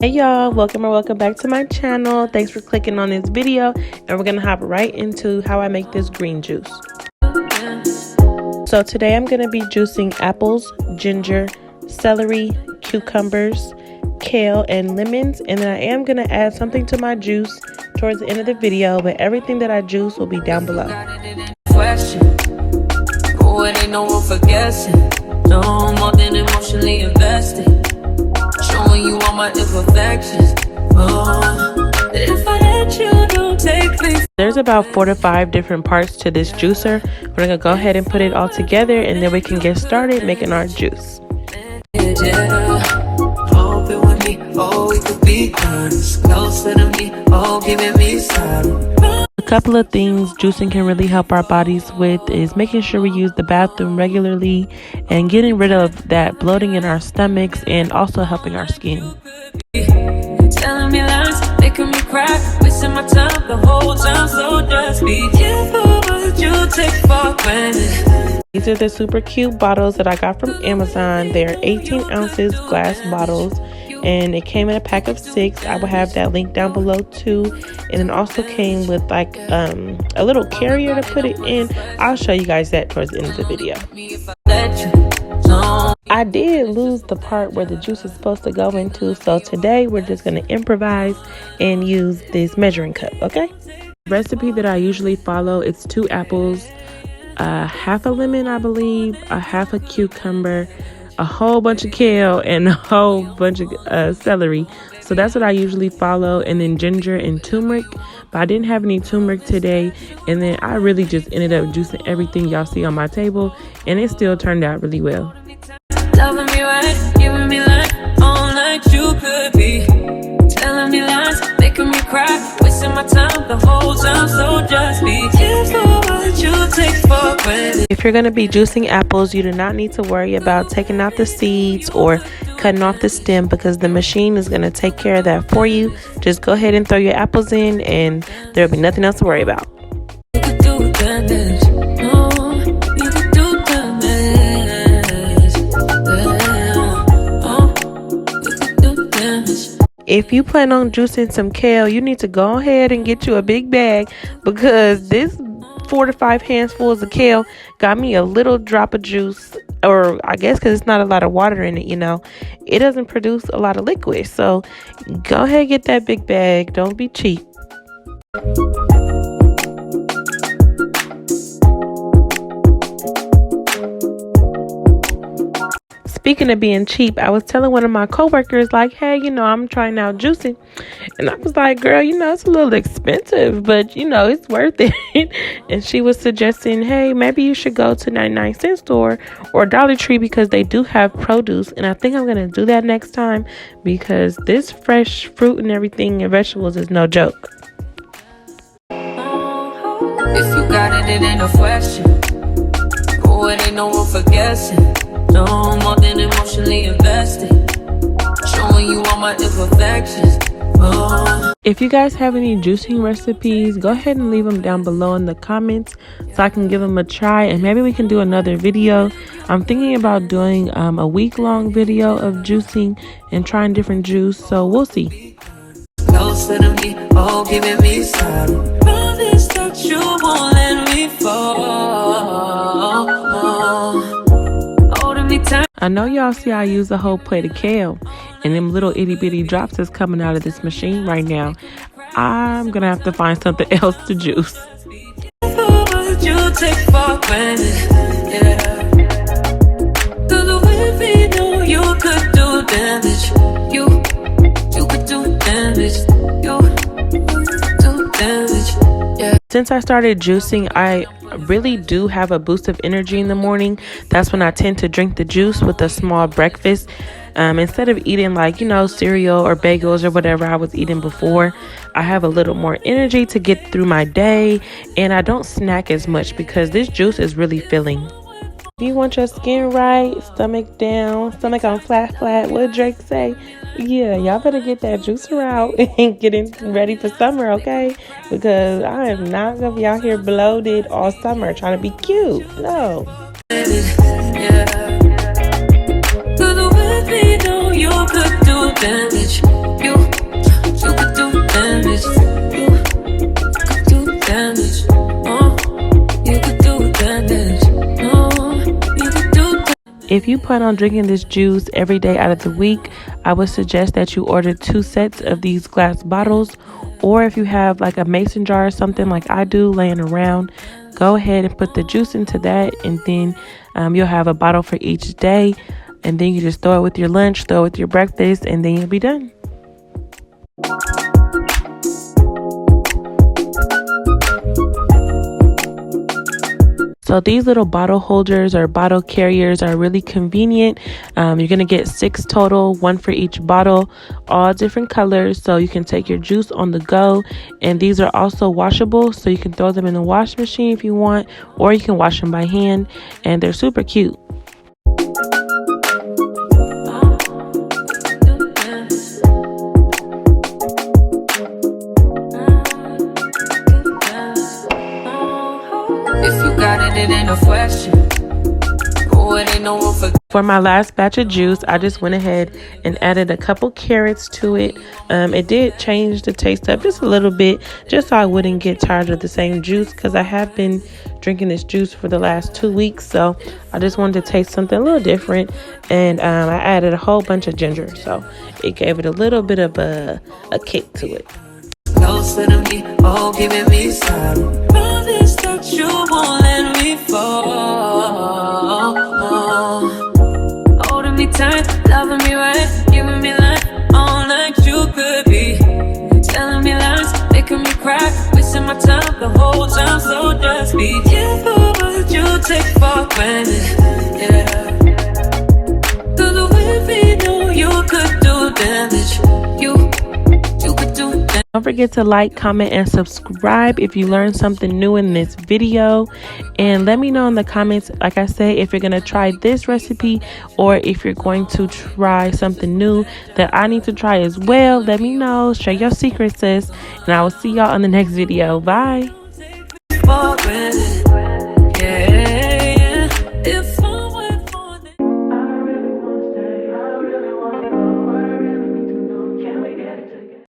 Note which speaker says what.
Speaker 1: Hey y'all, welcome back to my channel. Thanks for clicking on this video, and we're gonna hop right into how I make this green juice. So today I'm gonna be juicing apples, ginger, celery, cucumbers, kale, and lemons, and then I am gonna add something to my juice towards the end of the video, but everything that I juice will be down below. No more than emotionally invested. Showing you all my imperfections. If I let you, don't take me. There's about 4 to 5 different parts to this juicer. We're gonna go ahead and put it all together, and then we can get started making our juice. A couple of things juicing can really help our bodies with is making sure we use the bathroom regularly and getting rid of that bloating in our stomachs, and also helping our skin. Telling me lies, making me cry, wasting my time the whole time, so just be careful what you take for granted. These are the super cute bottles that I got from Amazon. They're 18 ounces glass bottles, and it came in a pack of 6. I will have that link down below too, and it also came with like a little carrier to put it in. I'll show you guys that towards the end of the video. I did lose the part where the juice is supposed to go into, so today we're just going to improvise and use this measuring cup. Okay, the recipe that I usually follow, it's 2 apples, half a lemon, I believe, a half a cucumber, a whole bunch of kale, and a whole bunch of celery. So that's what I usually follow, and then ginger and turmeric, but I didn't have any turmeric today, and then I really just ended up juicing everything y'all see on my table, and it still turned out really well. Loving me right, giving me life, all night you could be. Telling me lies, making me cry, wasting my time the whole time, so just be careful what you take for granted. If you're going to be juicing apples, you do not need to worry about taking out the seeds or cutting off the stem, because the machine is going to take care of that for you. Just go ahead and throw your apples in, and there'll be nothing else to worry about. If you plan on juicing some kale, you need to go ahead and get you a big bag, because this 4 to 5 handfuls of kale got me a little drop of juice, or I guess because it's not a lot of water in it, you know, it doesn't produce a lot of liquid. So go ahead and get that big bag. Don't be cheap. Speaking of being cheap, I was telling one of my coworkers, like, hey, you know, I'm trying out juicing. And I was like, girl, you know, it's a little expensive, but, you know, it's worth it. And she was suggesting, hey, maybe you should go to 99-cent store or Dollar Tree, because they do have produce. And I think I'm going to do that next time, because this fresh fruit and everything and vegetables is no joke. If you got it, it ain't no question. Oh, it ain't no room for guessing. No more than emotionally invested. Showing you all my imperfections. If you guys have any juicing recipes, go ahead and leave them down below in the comments so I can give them a try, and maybe we can do another video. I'm thinking about doing a week-long video of juicing and trying different juice, so we'll see. Closer to me, oh, giving me some promise that you won't let me fall. I know y'all see I use a whole plate of kale, and them little itty bitty drops is coming out of this machine right now. I'm gonna have to find something else to juice. Since I started juicing, I really do have a boost of energy in the morning. That's when I tend to drink the juice with a small breakfast. Instead of eating, like, you know, cereal or bagels or whatever I was eating before, I have a little more energy to get through my day, and I don't snack as much because this juice is really filling. If you want your skin right, stomach down, stomach on flat, what Drake say? Yeah, y'all better get that juicer out and get ready for summer, okay? Because I am not gonna be out here bloated all summer trying to be cute. No. You could do damage. You If you plan on drinking this juice every day out of the week, I would suggest that you order 2 sets of these glass bottles, or if you have like a mason jar or something like I do laying around, go ahead and put the juice into that, and then you'll have a bottle for each day, and then you just throw it with your lunch, throw it with your breakfast, and then you'll be done. So these little bottle holders or bottle carriers are really convenient. You're going to get 6 total, 1 for each bottle, all different colors. So you can take your juice on the go. And these are also washable. So you can throw them in the wash machine if you want, or you can wash them by hand. And they're super cute. For my last batch of juice, I just went ahead and added a couple carrots to it. It did change the taste up just a little bit, just so I wouldn't get tired of the same juice, because I have been drinking this juice for the last 2 weeks. So I just wanted to taste something a little different, and I added a whole bunch of ginger, so it gave it a little bit of a kick to it.
Speaker 2: Closer to me, oh, giving me sorrow. Promise that you won't let me fall. Holding me tight, loving me right, giving me life all like you could be. Telling me lies, making me cry, wasting my time the whole time. So just be careful what you take for granted. Yeah. Through the way we know you could do damage. You could do damage.
Speaker 1: Don't forget to like, comment, and subscribe if you learned something new in this video. And let me know in the comments, like I say, if you're going to try this recipe or if you're going to try something new that I need to try as well. Let me know. Share your secrets, sis. And I will see y'all on the next video. Bye.